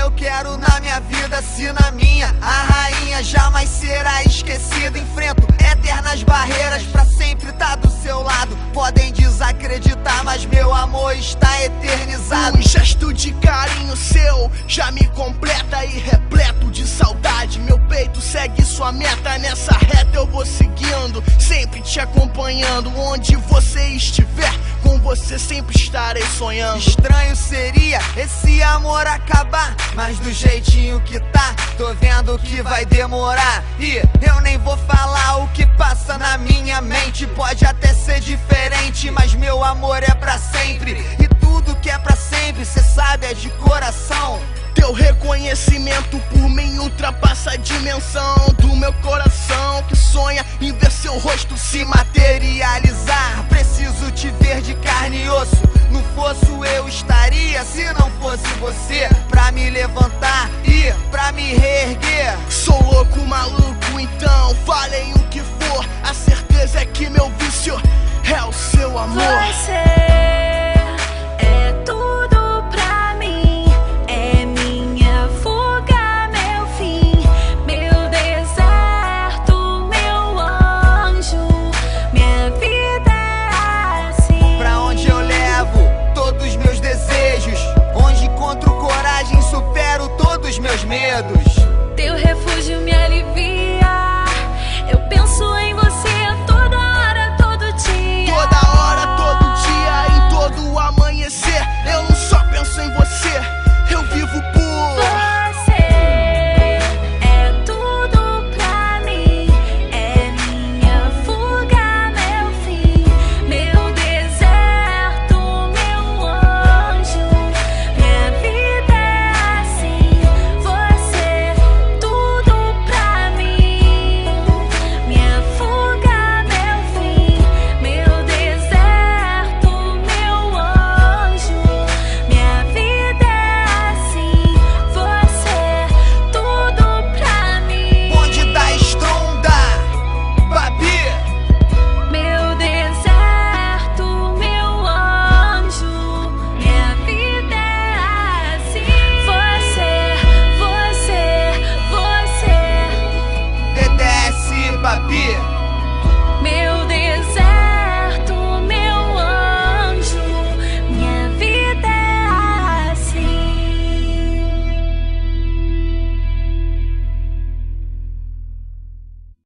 eu quero na minha vida, se na minha a rainha jamais será esquecida. Enfrento eternas barreiras pra sempre tá do seu lado. Podem desacreditar, mas meu amor está eternizado. Um gesto de carinho seu já me completa e repleto de saudade. Meu peito segue sua meta, nessa reta eu vou seguindo, sempre te acompanhando. Onde você estiver, com você sempre estarei sonhando. Estranho seria esse amor acabar, mas do jeitinho que tá, tô vendo que vai demorar. E eu nem vou falar o que passa na minha mente. Pode até ser diferente, mas meu amor é pra sempre. E tudo que é pra sempre, cê sabe, é de coração. Teu reconhecimento por mim ultrapassa a dimensão do meu coração, que sonha em ver seu rosto se materializar. Preciso te ver de carne e osso. No fosso eu estaria, se não fosse você pra me levantar e pra me reerguer. Sou louco, maluco, então falem o que for, a certeza é que meu vício é o seu amor. Você é tudo pra mim, é minha fuga, meu fim, meu deserto, meu anjo, minha vida é assim. Pra onde eu levo todos meus desejos, onde encontro coragem, supero todos meus medos.